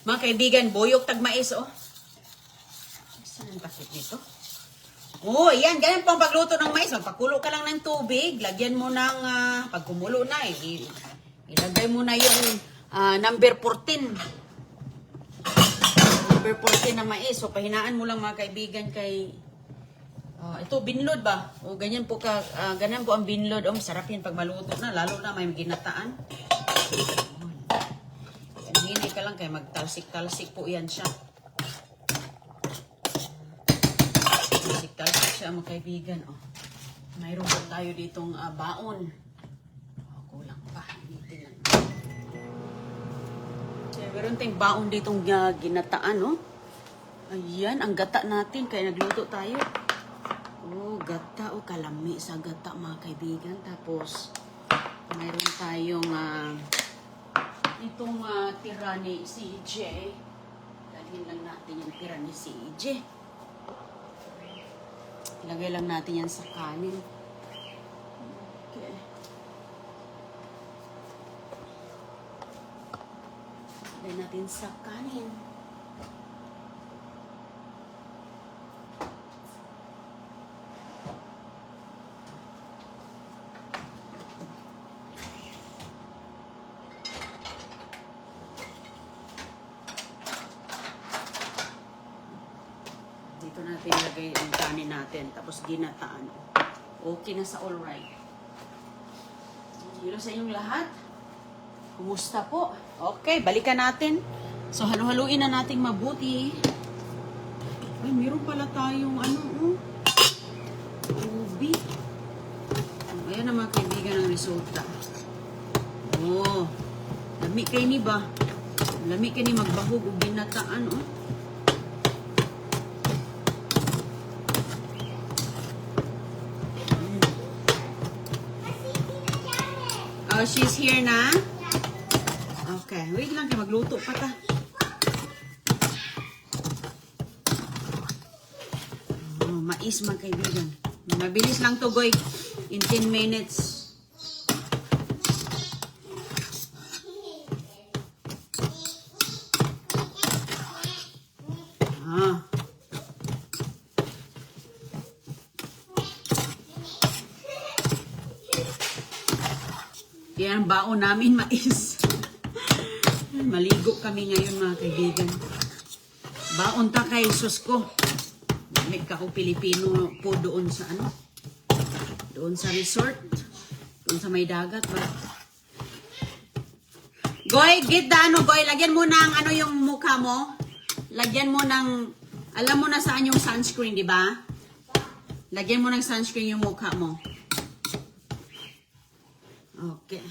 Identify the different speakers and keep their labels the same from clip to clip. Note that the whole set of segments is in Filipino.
Speaker 1: Mga kaibigan, boyok tagmais, oh. Saan ang takip nito? Oh, yan. Ganyan po ang pagluto ng mais. Magpakulo ka lang ng tubig. Lagyan mo ng, pag kumulo na, ilagay mo na yung number 14. Number 14 na mais. So, pahinaan mo lang mga kaibigan kay... ito, binlod ba? O, ganyan po ganyan po ang binlod. Oh, masarap yan pag maluto na. Lalo na may ginataan. Hinay ka lang kay magtalsik-talsik po yan siya. Talsik siya mga kaibigan. Oh. Mayroon po tayo ditong baon. Kulang pa. Kaya meron tayong baon ditong ginataan. Oh. Ayan, ang gata natin. Kaya nagluto tayo. Oh, gata. Oh, kalami sa gata mga kaibigan. Tapos, mayroon tayong itong tira ni CJ. Dalhin lang natin yung tira ni CJ. Ilagay lang natin yan sa kanin. Okay. Ilagay natin sa kanin. Dito natin ilagay ang kanin natin. Tapos ginataan. Okay na sa all right. Hello sa inyong lahat. Kumusta po? Okay, balikan natin. So, halu-haluin na nating mabuti. Ay, meron pala tayong ubi. Ayan na mga kaibigan ng risotto. Oh, lami kayo ni ba? Lami kayo ni magbahog o ginataan, oh. Oh, she's here na? Okay, wait lang kayo, magluto pa ta. Oh, mais mga kaibigan. Mabilis lang to, Goy. In 10 minutes. Yan, baon namin mais. Maligo kami ngayon mga kaibigan. Baon ta kay sus ko. May kako Pilipino po doon sa doon sa resort. Doon sa may dagat ba? Goy, get the Goy. Lagyan mo ng yung mukha mo. Lagyan mo ng, alam mo na saan yung sunscreen, di ba? Lagyan mo ng sunscreen yung mukha mo. Okay.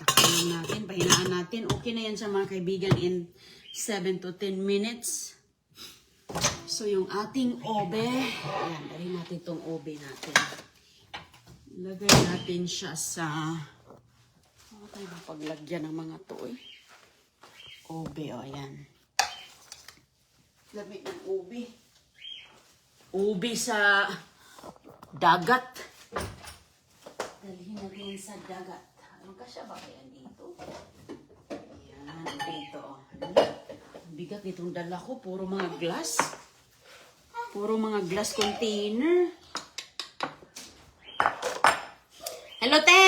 Speaker 1: Takpan natin, pahinaan natin. Okay na yan sa mga kaibigan in 7 to 10 minutes. So, yung ating obe, ayan, dali natin itong obe natin. Lagay natin siya sa, ano tayo paglagyan ng mga to eh? Obe, o, ayan. Lamig ng obe. Obe sa dagat. Dalhin natin sa dagat. Ano ka siya ba kaya dito? Ayan, dito. Ang bigat nitong dala ko. Puro mga glass. Puro mga glass container. Hello, te!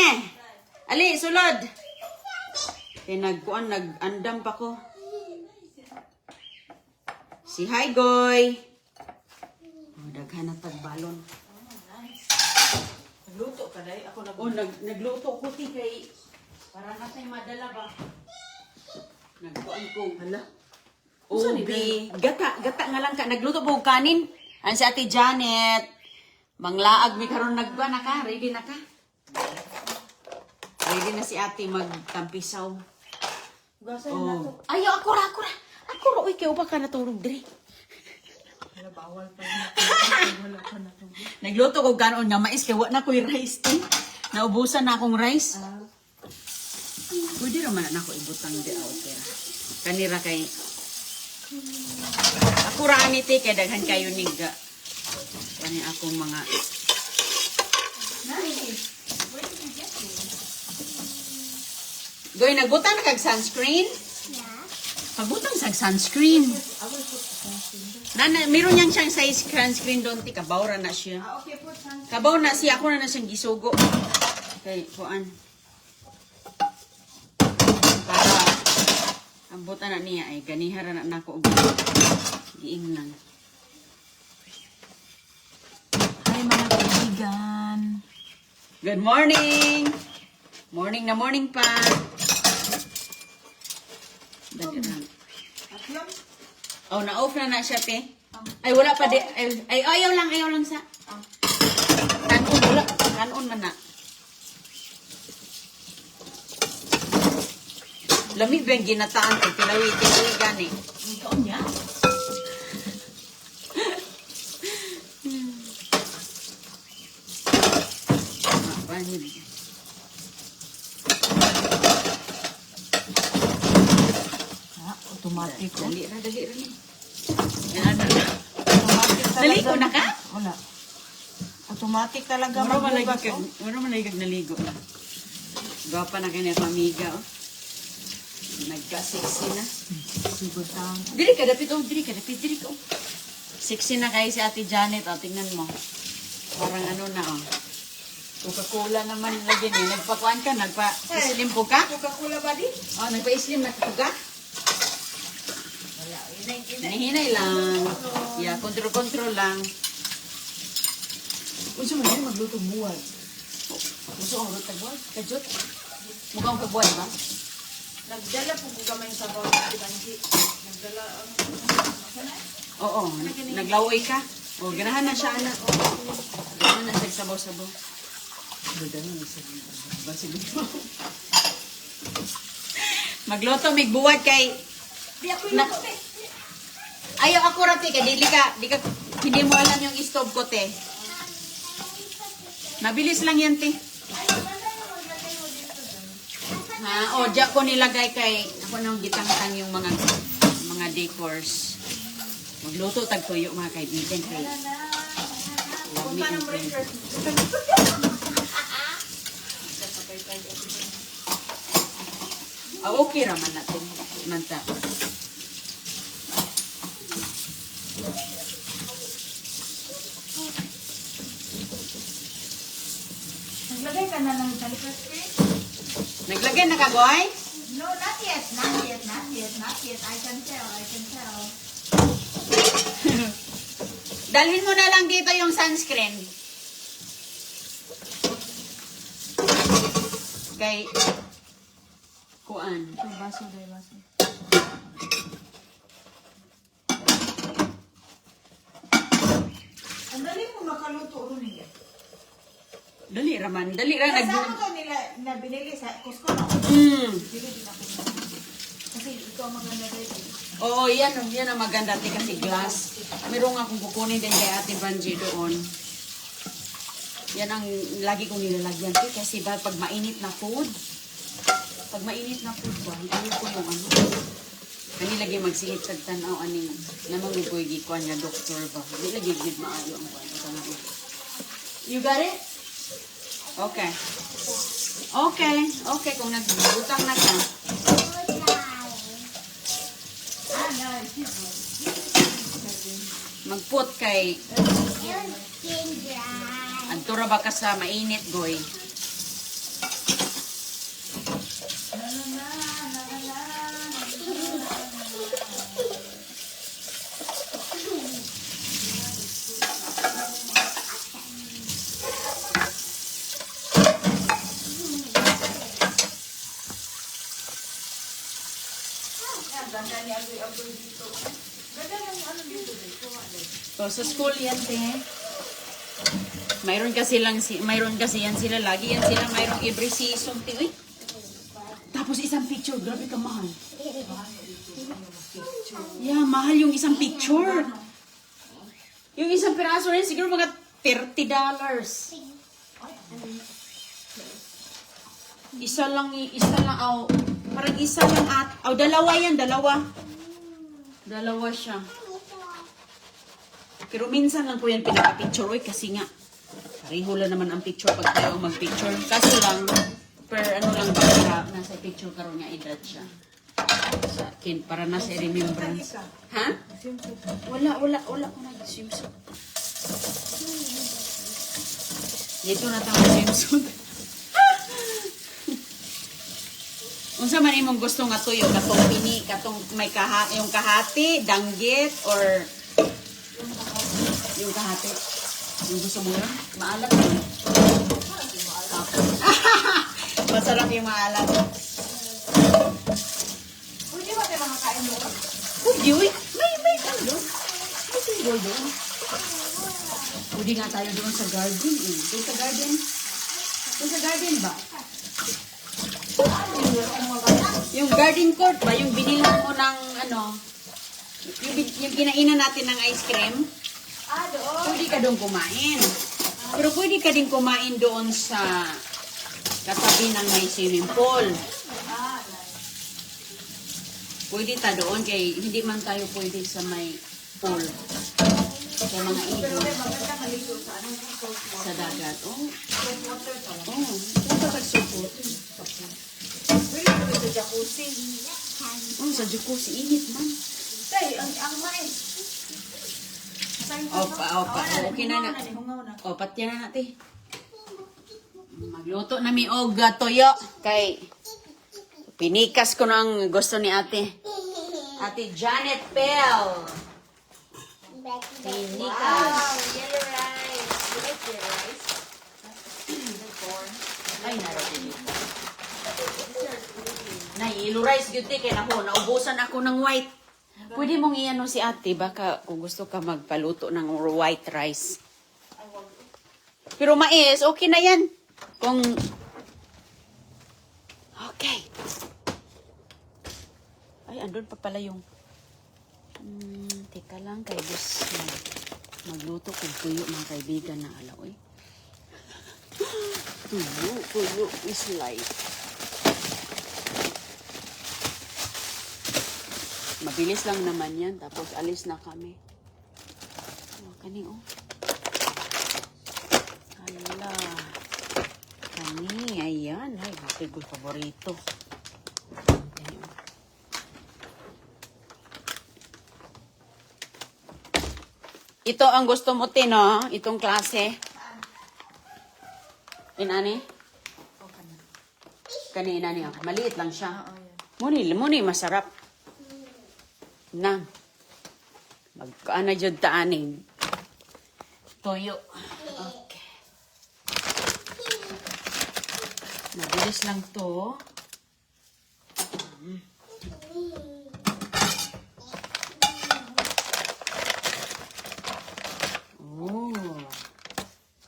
Speaker 1: Ali, sulod! Nag-andam pa ko. Si hi, Goy! Daghan na tagbalon. Nagluto ka dahil ako nagluto ko kay para natin madala ba. Nagkuan ko. Hala. Ubi. Gata nga lang ka. Nagluto po kanin. An si Ate Janet. Manglaag mi karon nagba na ka. Ready na ka? Ready na si Ate magtampisaw. Oh. Ayaw, ako ra. Ako ra. Uy, kayo pa ka natulog diri.
Speaker 2: Bawal pa wala pa na to.
Speaker 1: Nagluto ko ganon nga mais kay wa na ko'y rice tin. Naubusan na akong rice. Pwede naman na ako ibutang di okay ra. Kanira kay ako ra ani te kay daghan kayo niga. Kani akong mga Goy, nagbutang na kag sunscreen?
Speaker 3: Yeah.
Speaker 1: Pagbutang sa sunscreen. Meron niyang siyang size sunscreen doon, ti kabawra na siya.
Speaker 2: Okay po, San.
Speaker 1: Kabaw na siya, ako na siyang gisugo. Okay, kuan. Para ang buta na niya ay ganihara na nako og giingnan.
Speaker 2: Hi mga kaibigan.
Speaker 1: Good morning. Morning na morning pa. Dali na.
Speaker 2: Atlom?
Speaker 1: Oh, na-off na siya, te. Ay, wala pa. Ay, ayaw lang sa. Kanon, wala. Kanon man na. Lamig ba yung ginataan ko? Pilawi gani.
Speaker 2: Ikaw niya.
Speaker 1: Panib.
Speaker 2: Automatic ko.
Speaker 1: Dali ra. Yan na.
Speaker 2: Automatic talaga.
Speaker 1: Naligo na ka?
Speaker 2: Wala. Automatic talaga
Speaker 1: Muro
Speaker 2: magbugas. Oh.
Speaker 1: maligag naligo na. Gwapa na kayo na amiga, oh. Nagka-sexy na.
Speaker 2: Sigutang.
Speaker 1: Diri ka, dapit. Oh. Sexy na kayo si Ate Janet, oh. Tingnan mo. Parang ano na, oh. Coca-Cola naman lagi eh. Nagpakuan ka, nagpa-slim po ka?
Speaker 2: Coca-Cola ba di?
Speaker 1: Oh, nagpa-slim na ka?
Speaker 2: Wala. Inay.
Speaker 1: Hinahinay lang. Yeah, control lang.
Speaker 2: Unsa man yun magluto buwan?
Speaker 1: Gusto ko ang tagwag? Kajot? Mukhang kabuhay ba?
Speaker 2: Nagdala po ko gamay sa bawang Banji. Nagdala ang
Speaker 1: Oo, naglaway ka. O, ganahan na siya, anak. Ganahan na siya sabaw-sabaw. Magluto, may buwad kay...
Speaker 2: Di ako
Speaker 1: Na-
Speaker 2: yung te.
Speaker 1: Ayaw ako rati kay hindi mo alam yung stove ko, te. Mabilis lang yan, te. Ha, o, diyan ko nilagay kay... Ako nang gitangtang yung mga decors. Magluto, tagtuyo mga kaibigan kay... Lami ang friend. Ah, okay raman natin. Manta.
Speaker 2: Naglagay ka na ng talikas screen?
Speaker 1: Naglagay na ka, boy?
Speaker 2: No, not yet. I can tell.
Speaker 1: Dalhin mo na lang dito yung sunscreen. Kay... Kuan.
Speaker 2: Ito, baso. Ang dali mo makaluto rin niya.
Speaker 1: Dali raman. Dali ra.
Speaker 2: Kasama to nila na binili sa Costco. No? Bili din ako. Kasi ito ang maganda rin.
Speaker 1: Oo, yan ang maganda ate kasi glass. Meron akong kukunin din kay Ate Banji doon. Yan ang lagi kong nilalagyan ate kasi ba pag mainit na food ba, hindi ko yung ano. Kani lagi magsihit sa tanaw aning namang ugoy gikuan nga doktor ba. Di lagi gid maayo ang kuan sana. You got it? Okay. Okay kung nagbutang na ka. Magput kay Antura ba ka sa mainit, goy? So, sa school yan, te. Mayroon kasi yan sila. Lagi yan sila. Mayroong every season, te. Uy. Tapos isang picture. Grabe ka, mahal. Yeah, mahal yung isang picture. Yung isang piraso rin, siguro mga $30. Isa lang, oh. Parang isa lang dalawa yan, dalawa. Dalawa siya. Pero minsan lang po yan pinaka-picture. Uy, kasi nga, pareho lang naman ang picture pag tayo ang mag-picture. Kaso lang, per ano lang ba, nasa picture karon nga edad siya. Sa akin, para na sa remembrance. Ha? Wala ko nag-swimsuit. Dito na tayo swimsuit. Unsa man imong gusto nga tuyo, katong pini, katong may yung kahati, danggit, or yung kahati. Yung gusto mo yun? Maalat yun. Masarap yung maalat.
Speaker 2: Pwede ba tayo makakain doon?
Speaker 1: Pwede, uy. May ano doon. May table doon. Pwede nga tayo doon sa garden. Doon sa garden. Doon sa garden ba? Yung garden court ba? Yung binilhan mo ng ano? Yung kinainan natin ng ice cream?
Speaker 2: Doon.
Speaker 1: Pwede ka doon kumain. Pero pwede ka din kumain doon sa katabi ng may swimming pool. Pwede ta doon kay hindi man tayo pwede sa may pool. Sa mga
Speaker 2: Pero
Speaker 1: ibon.
Speaker 2: may maganda maligo sa ano, salt water.
Speaker 1: Sa dagat. Oh.
Speaker 2: Salt water pala.
Speaker 1: Oh. Punta ka sa support.
Speaker 2: Pwede ko sa jacuzzi.
Speaker 1: Oh, sa jacuzzi. Init man.
Speaker 2: Tay, ang mais.
Speaker 1: Opa. Okay na na.
Speaker 2: Hungaw na.
Speaker 1: O, patyan na natin. Magluto na mi og toyo. Kay pinikas ko ng gusto ni ate. Ate Janet Bell. Pinikas.
Speaker 2: Yellow rice. You like yellow rice?
Speaker 1: Ay, naroon dito. Yellow rice gyud kay nako naubusan ako ng white. Pwede mong iano si ate baka kung gusto ka magpaluto ng white rice. Pero mais, okay na yan. Kung okay. Ay, andun pa pala yung teka lang kay boss. Magluto kung tuyo mga kaibigan na alaw eh. Tuyo is life. Mabilis lang naman yan. Tapos alis na kami. Oh, kani oh. Hala. Kani. Ayan. Ay, bakit ko favorito. Kani oh. Ito ang gusto mo, Tino. Itong klase. Inani? Kani inani oh. Maliit lang siya. Muni masarap. Na. Magkaana dyan taaning. Toyo. Okay. Mabilis lang to. Oh.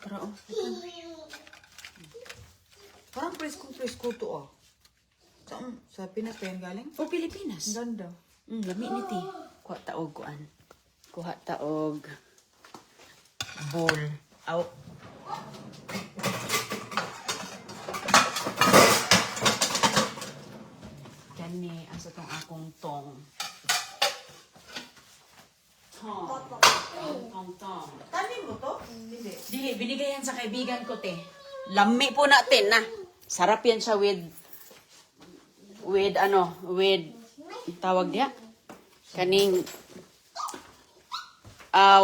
Speaker 1: Tara oh.
Speaker 2: Parang presko to ah. Sa Pinas pa yan galing?
Speaker 1: Oh, Pilipinas.
Speaker 2: Ang ganda.
Speaker 1: Lami ni ti. Kuha taog kuan. Kuha taog.
Speaker 2: Bowl.
Speaker 1: Aw. Kani asa tong akong tong. Tong.
Speaker 2: Tanin mo to? Hindi.
Speaker 1: Dili, binigay yan sa kaibigan ko, te. Lami po natin, na. Sarap yan siya with tawag niya? Kaning,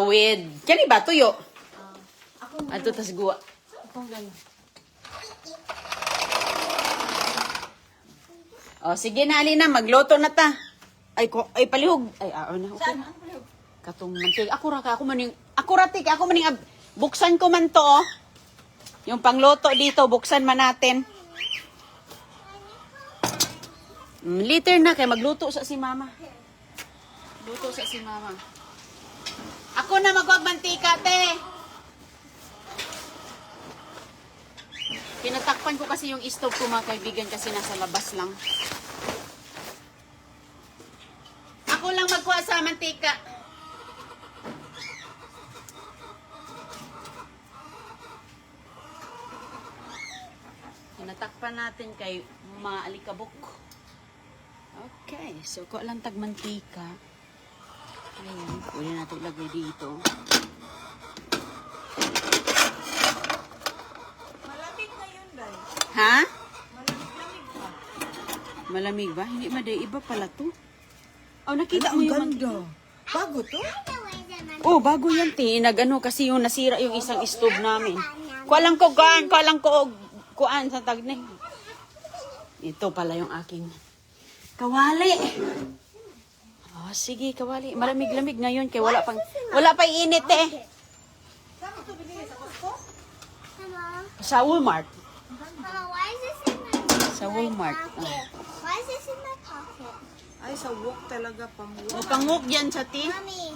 Speaker 1: with, kani ba, tuyo? Ato, tas guwa. Akong gano'n. O, sige na, Alina, magluto na ta. Ay, palihog. Ay, na, okay na. Katong mantig. Ako maning buksan ko man to, oh. Yung pangluto dito, buksan man natin. Later na, kay magluto sa si mama. Luto sa si mama. Ako na magwagmantika, te. Pinatakpan ko kasi yung stove ko, mga kaibigan, kasi nasa labas lang. Ako lang magkuha sa mantika. Pinatakpan natin kay maalikabok. Okay, so kuha lang tagmantika. Ayan, pwede natin ilagay dito.
Speaker 2: Malamig na yun, Day.
Speaker 1: Ha?
Speaker 2: Malamig pa.
Speaker 1: Malamig ba? Hindi maday. Iba pala to. Oh, nakita mo yung
Speaker 2: ganda. Bago to?
Speaker 1: Oh, bago yan, te. Nag-ano kasi yung nasira yung isang stove namin. Kualang ko kuan sa tag na. Ito pala yung aking kawali. Oh, sige, kawali. Malamig-lamig ngayon kaya wala pa init eh.
Speaker 2: Saan mo ito binili? Sa Costco?
Speaker 1: Sa Walmart.
Speaker 3: Mama, why is this in my
Speaker 1: Sa Walmart.
Speaker 3: pocket? Why is this in my pocket?
Speaker 2: Ay, sa wok talaga. Pang-wok.
Speaker 1: Oh, pangwok yan sa ti.
Speaker 3: Mommy.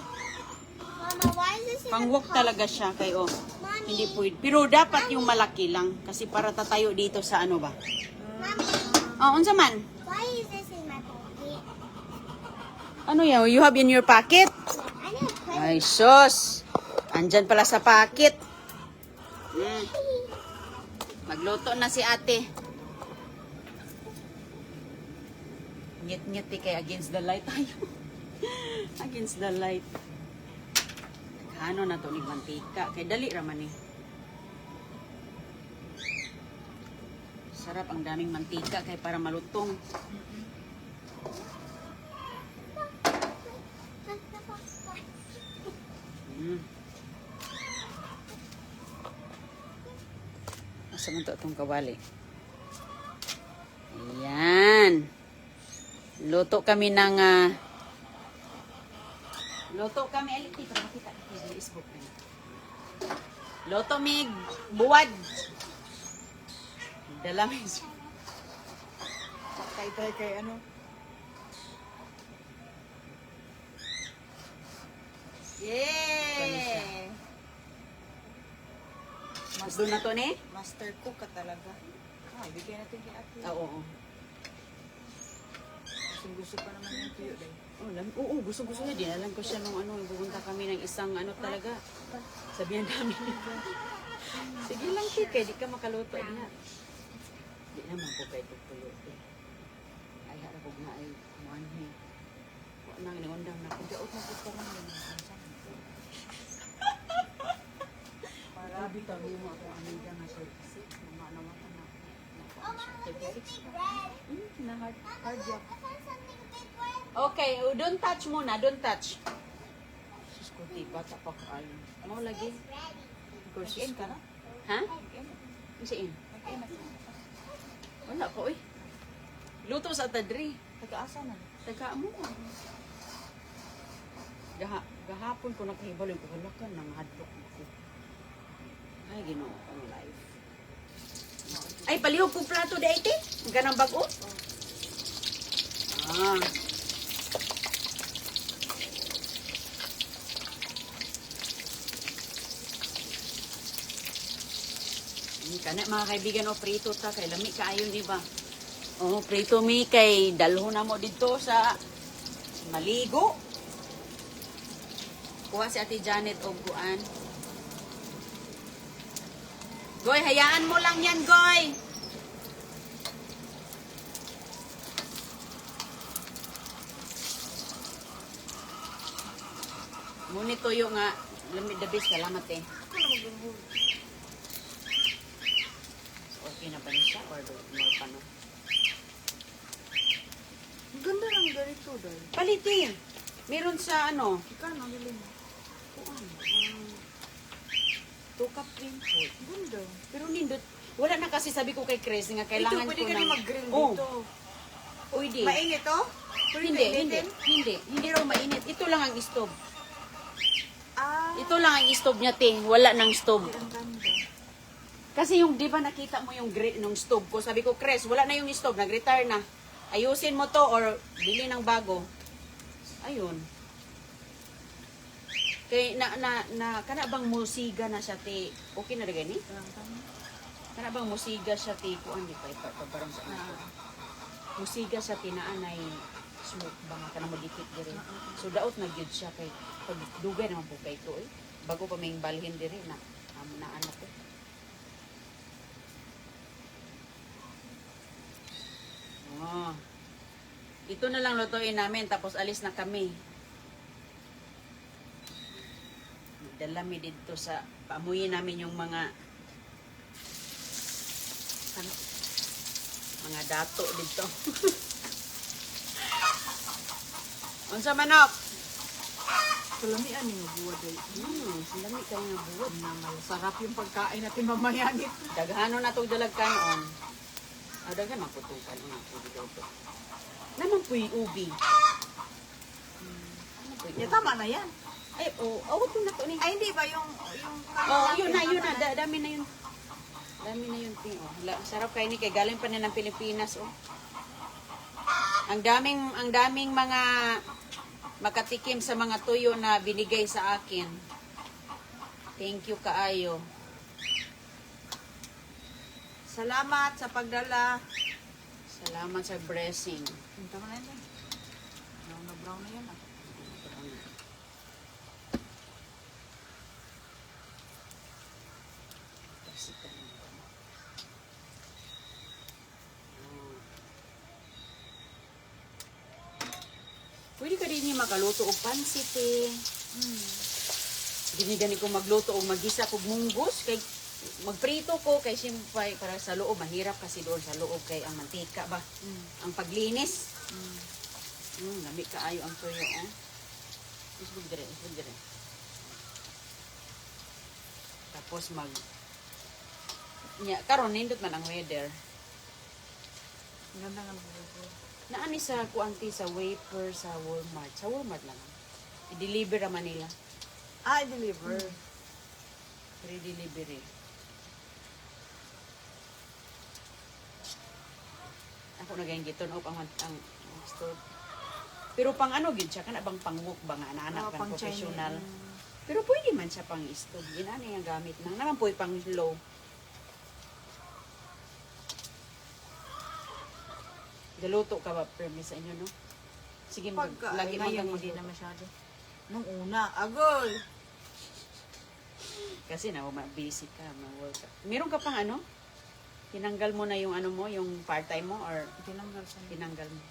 Speaker 3: Mama, why is this in
Speaker 1: Pangwok
Speaker 3: the pocket?
Speaker 1: talaga siya kay oh.
Speaker 3: Mommy.
Speaker 1: Hindi pwede. Pero dapat yung malaki lang kasi para tatayo dito sa ano ba.
Speaker 3: Mommy,
Speaker 1: Oh, unsa man?
Speaker 3: why is this in my pocket?
Speaker 1: Ano yan? You have in your pocket?
Speaker 3: I need to put
Speaker 1: Ay, sus. Andyan pala sa pocket. Hmm. Magluto na si ate. Ngit-ngit kay against the light tayo. Against the light. Ano na to ni mantika. Kay dali raman eh. Sarap ang daming mantika kay para malutong. Mm. Asa man to itong kawali? Ayan. Luto kami ng luto kami aliti para makita sa Facebook. Luto mig buwad. Dalamin.
Speaker 2: Kay ano?
Speaker 1: Yay! Doon na to ne?
Speaker 2: Master cook ka talaga. Ah, bigyan natin kay ate.
Speaker 1: Oo.
Speaker 2: Gusto pa naman yung tuyo dahil.
Speaker 1: Oo, gusto niya. Dinalan ko siya nung ano, pupunta kami ng isang ano talaga. Sabihan namin. Sige lang, Kike, di ka makaluto niya. Di naman po kayo tuyo. Ay, harapog na ay kumanhi. Huwag nang niundang na. Pagkaot na po parang yun. Marami tayo mo ako ang amiga na siya. Kasi, namanawa ka na. Na hard job.
Speaker 3: I found something big red.
Speaker 1: Okay, don't touch muna, don't touch. Sus ko, bata pa ko ayon. Ano lagi? Kursus
Speaker 2: Mag-in ka na?
Speaker 1: Ha? Kasi in.
Speaker 2: Mag-in na.
Speaker 1: Wala ko eh. Luto sa tadri.
Speaker 2: Taga-asa na.
Speaker 1: Taga mo. Gahapon ko nakahibalo ko wala ka nang hadlok ko. Ay, Ginoo ang life. Ay, palihog kong plato da ite. Ang ganang bago. Ah. Kana mga kaibigan o prito ta kay lami kaayo di ba? Oh, prito mi kay dalho na mo dito sa maligo. Kuha si Ate Janet og kuan. Goy, hayaan mo lang yan, Goy. Ngunit tuyo nga, lamig the best, salamat eh. Okay na ba niya siya or more pa no?
Speaker 2: Ang ganda ng ganito dahil.
Speaker 1: Palitin. Meron sa ano,
Speaker 2: Ika na, bilhin mo.
Speaker 1: kuan, 2 cup cream food.
Speaker 2: Ganda.
Speaker 1: Pero nindot, wala na kasi sabi ko kay Chris nga kailangan
Speaker 2: Ito, pwede
Speaker 1: ko
Speaker 2: ka
Speaker 1: ng...
Speaker 2: rin mag-grill
Speaker 1: Oh,
Speaker 2: dito.
Speaker 1: pwede.
Speaker 2: Mainit to? Pwede
Speaker 1: Hindi,
Speaker 2: kainitin?
Speaker 1: hindi raw mainit. Ito lang ang stove.
Speaker 2: Ah,
Speaker 1: Ito lang ang stove niya, te. Wala nang stove.
Speaker 2: ang ganda.
Speaker 1: Kasi yung, di ba nakita mo yung nung stove ko, sabi ko, Chris, wala na yung stove, nag-retire na. Ayusin mo to or bili ng bago. Ayun. Kay kana bang musiga na siya, te? Okay na rin gani? Kana bang musiga siya, te? Kuan di pa ipaparang sa ano. Musiga sa tinaanay smoke ba nga kana mo dikit diri. So daot na gyud siya kay pag dugay naman po kay to eh. Bago pa may balhin diri na na anak ko. Oh. Ito na lang lutuin namin tapos alis na kami. Dala mi dito sa paamuyin namin yung mga dato dito. Unsa manok?
Speaker 2: Kalamian yung buwan ay.
Speaker 1: Lami kayo nga buwad.
Speaker 2: Sarap yung pagkain natin mamaya nito.
Speaker 1: Daghano na itong dalagkanon. Daghan maputukan. Naman po'y ubi. Ano po'y
Speaker 2: Ya, tama na yan.
Speaker 1: Ay, awag ko na to ni.
Speaker 2: Ay, hindi ba yung
Speaker 1: Yun na. Dami na yun. Dami na yun. Sarap kayo ni kay galing pa na ng Pilipinas, oh. Ang daming mga makatikim sa mga tuyo na binigay sa akin. Thank you kaayo.
Speaker 2: Salamat sa pagdala.
Speaker 1: Salamat sa blessing.
Speaker 2: Tama na yan. Brown na yan.
Speaker 1: Pwede ka din makaluto og pansit eh. Gini ko magluto og magisa kog munggos kay magprito ko kay simpay para sa loob mahirap kasi doon sa loob kay ang mantika ba. Ang paglinis. Lami kaayo ang tuyo oh. Isbog dire. Tapos karon nindot man ang weather.
Speaker 2: Ganda nga buwan.
Speaker 1: Naani sa kuanti sa wafer sa Walmart. Sa Walmart lang. I-deliver naman nila.
Speaker 2: Deliver.
Speaker 1: Free delivery. Ako nagayang giton ang store. Pero pang ano gid siya kana bang pangwok ba nga anak
Speaker 2: Pang
Speaker 1: professional.
Speaker 2: Chinese.
Speaker 1: Pero pwede man siya pang stove. Ginani ang gamit nang naman po'y pang low. Galuto ka ba permis sa inyo no? Sige lagi
Speaker 2: Ngayon,
Speaker 1: mo
Speaker 2: hindi na masyado. Nung una, agol.
Speaker 1: kasi na busy ka, ma-work ka. Meron ka pang ano? Tinanggal mo na yung ano mo, yung part-time mo or
Speaker 2: Tinanggal sa
Speaker 1: tinanggal mo?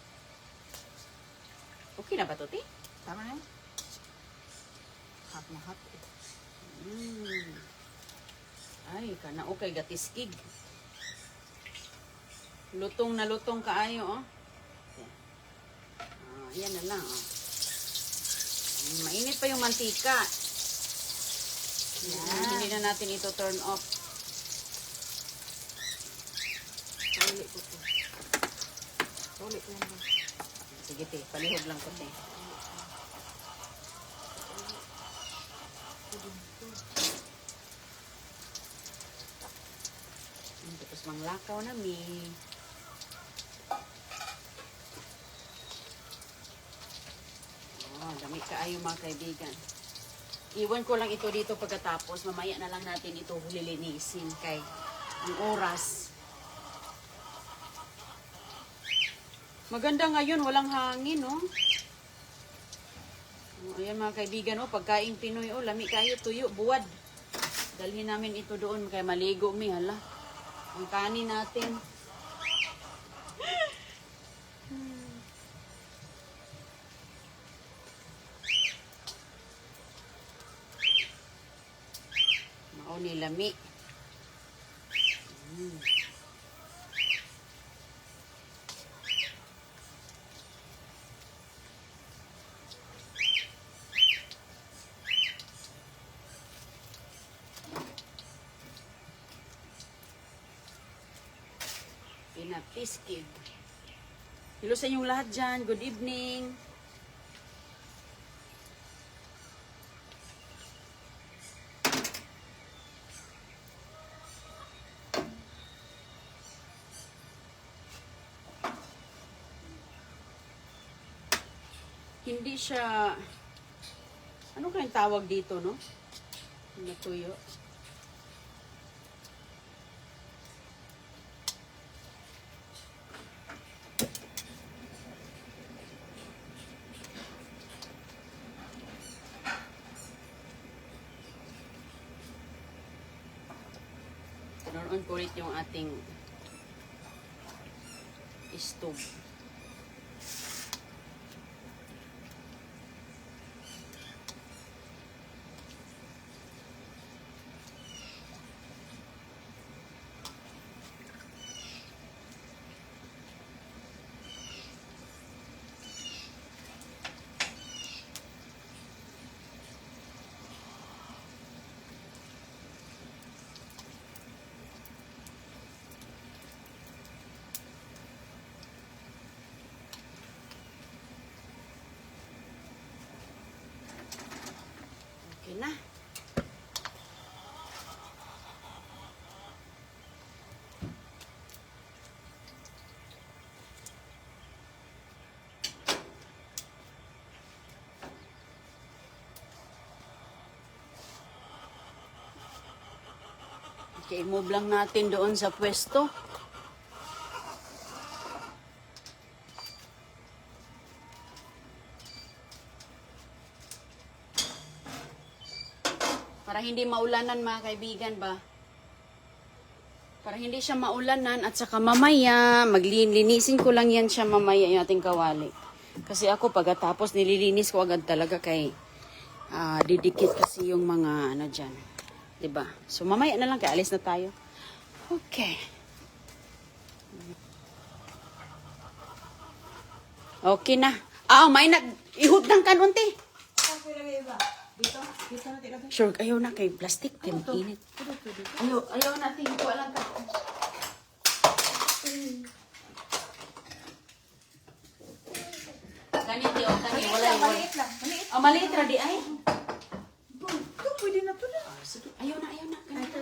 Speaker 1: Okay na ba to, ti?
Speaker 2: Tama na yan. Hot na hot.
Speaker 1: Ay, kana okay gatiskig. Lutong na lutong kaayo, oh. Yan na lang, oh. Mainit pa yung mantika. Yan. Hindi na natin ito turn off.
Speaker 2: Sauli ko to. Sauli ko yan.
Speaker 1: Sige, te. Palihog lang ko, te. Tapos manglakaw na, mi. Dami kaayo mga kaibigan. Iwan ko lang ito dito pagkatapos. Mamaya na lang natin ito lilinisin kay ang oras. Maganda ngayon, walang hangin, no? Ayan mga kaibigan, oh, pagkain Pinoy, oh, lami kayo, tuyo, buwad. Dalhin namin ito doon kay maligo, mi, hala. Ang kanin natin. Ni lami. Pinapiskid. Hello sa inyong lahat dyan. Good evening. Hindi siya, ano kayang tawag dito, no? Natuyo. Turn-on ko ulit yung ating stove. Okay, move lang natin doon sa pwesto. Para hindi maulanan mga kaibigan ba? Para hindi siya maulanan at saka mamaya, maglilinisin ko lang yan siya mamaya yung ating kawali. Kasi ako pagkatapos nililinis ko agad talaga kay didikit kasi yung mga ano dyan. 'Di ba? So mamaya na lang kaya alis na tayo. Okay. Okay na. May ihudang kan unti.
Speaker 2: Saan ko ilagay ba? Dito? Dito natin ilagay.
Speaker 1: Sure, ayaw na kay plastic, kay mag-init. Ayaw natin ko alam ka. Ganito yung kani wala yung
Speaker 2: Maliit lang. Maliit.
Speaker 1: maliit ra di ay.
Speaker 2: Ito, pwede na to na.
Speaker 1: Sige, ayaw na. Ganito.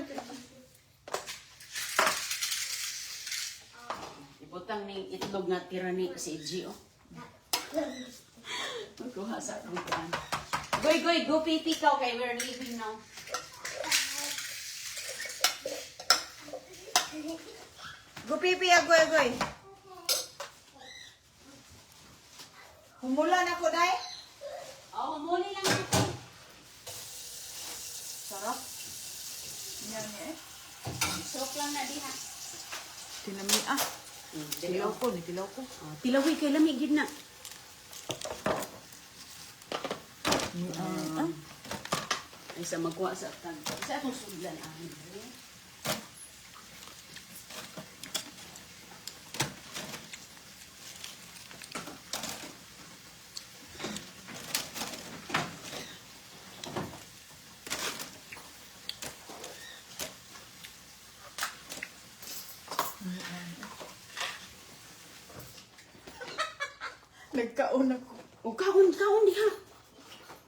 Speaker 1: Ibutang ni itlog nga tira ni si G, oh. Magkuha sa akong kuhan. Goy, go pipi ka, okay? We're leaving now.
Speaker 2: Gupipi, agoy. Humulan ako, day.
Speaker 1: Muli lang natin. Sarap.
Speaker 2: Yan eh.
Speaker 1: Sarap lang na diha.
Speaker 2: Tinami, Tilaw ko.
Speaker 1: Tilawi kay lamig gid na. Ay sa magkuha sa tag. Sa atong sudlan amin.
Speaker 2: Nagkaon ako.
Speaker 1: O kaon diha.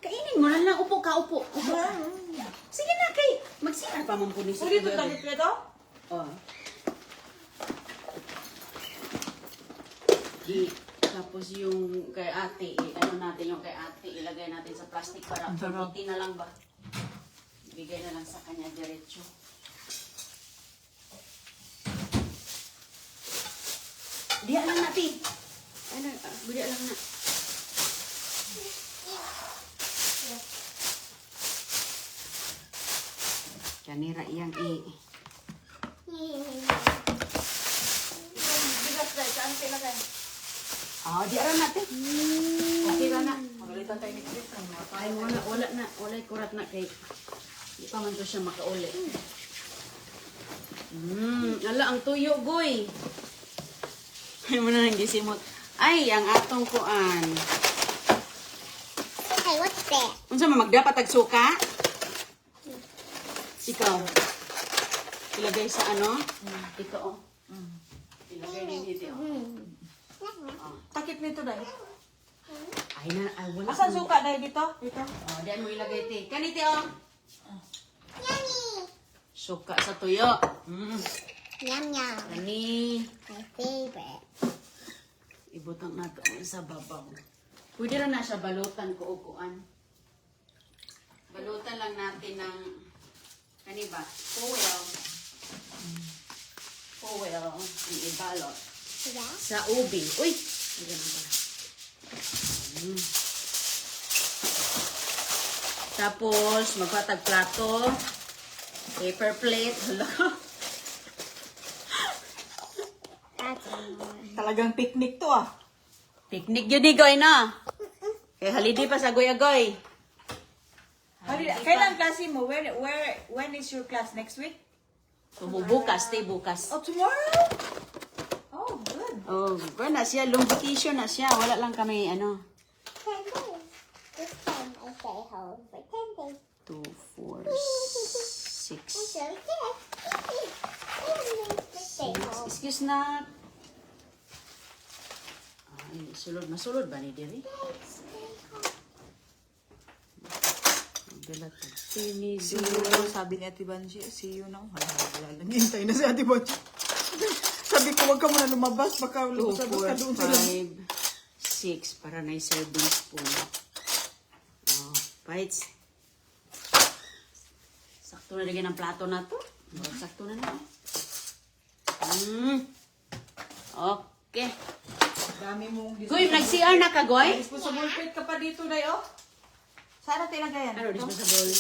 Speaker 1: Kainin mo na lang upo. Sige na kay magsinar pa man po ni
Speaker 2: Pwede ito talit ka ito?
Speaker 1: Oh. Tapos yung kay ate, ano natin yung kay ate, ilagay natin sa plastic para puti na lang ba? Bigay na lang sa kanya diretso. Diya lang natin. Diya lang na. Kanira iyang
Speaker 2: Bigas, day. Saan ka ilagay?
Speaker 1: diya lang natin. Okay ra na.
Speaker 2: Magalitan tayo ni Chris.
Speaker 1: Ay, wala na. Wala'y kurat na kay. Di pa man to siya makauli. Ala, ang tuyo, goy. Ay mo na nang gisimot. Ay, ang atong kuan.
Speaker 3: Hey, what's that?
Speaker 1: Unsa man magdapat tag suka? Ikaw. Ilagay sa ano? Ito, oh. Ilagay din dito, oh.
Speaker 2: Takip nito, day.
Speaker 1: Ay, wala.
Speaker 2: Asan suka, day? Dito? Dito.
Speaker 1: Oh, diyan mo ilagay, te. Kanite, oh.
Speaker 3: Yummy!
Speaker 1: Suka sa tuyo.
Speaker 3: Yum, yum.
Speaker 1: Kani.
Speaker 3: My favorite.
Speaker 1: Ibutang nato sa babaw. Pwede rin na siya balutan ko ukuan. Balutan lang natin ng kani ba? Foil. Foil. Ang ibalot.
Speaker 3: Yeah?
Speaker 1: Sa ubi. Uy! Hindi naman pala. Tapos, magpatag plato. Paper plate. Hala.
Speaker 3: That's annoying.
Speaker 2: Talagang picnic to,
Speaker 1: Picnic yun ni Goy na. Kaya halidi pa sa Goy-Agoy.
Speaker 2: Kailan klase mo? When is your class? Next week?
Speaker 1: Bukas, bukas.
Speaker 2: Oh, tomorrow? Oh, good.
Speaker 1: Oh, na siya. Long vacation na siya. Wala lang kami,
Speaker 3: 10 days. This time I stay home for 10 days.
Speaker 1: 2, 4, 6.
Speaker 3: So good. Stay home.
Speaker 1: Excuse na. Ay, masulod ba ni Diri? Dalat.
Speaker 2: See you. Sabi ni Ate Banji, see you now. Wala lang. Hintay na si Ate Banji. Sabi ko, wag ka muna lumabas. Baka
Speaker 1: 2,
Speaker 2: lumabas ka doon
Speaker 1: 4,
Speaker 2: sila.
Speaker 1: 5, 6 para na serving spoon. Oh, bites. Sakto na lagyan ng plato na to. Sakto na na. Okay.
Speaker 2: Dami mong
Speaker 1: Goy, nag-CR na ka, Goy?
Speaker 2: disposable plate ka pa dito, Day, oh. Saan natin ilagay yan?
Speaker 1: Ano, disposable?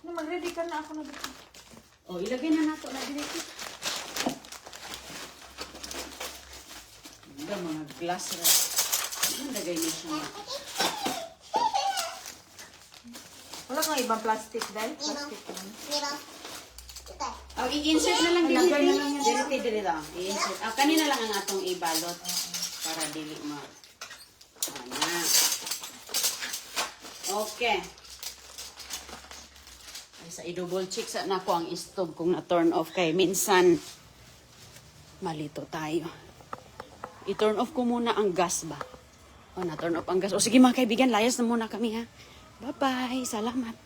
Speaker 2: Ano, mag-ready ka na ako na dito.
Speaker 1: Oh, ilagay na nato na dito. Ang mga glass ra. Ang lagay niya siya.
Speaker 2: Wala kang ibang plastic, Day? Plastic naman.
Speaker 3: Little. Okay.
Speaker 1: Oh, i-insert na lang dito.
Speaker 2: Ilagay na lang yan.
Speaker 1: Dili lang. I-insert. Ah, kanina lang ang atong ibalot. Para dili ma. Ana. Okay. Ay, sa i-double check sa nako ang stove kung na-turn off kay minsan malito tayo. I-turn off ko muna ang gas ba? O, na-turn off ang gas. O, sige mga kaibigan, layas na muna kami ha. Bye-bye. Salamat.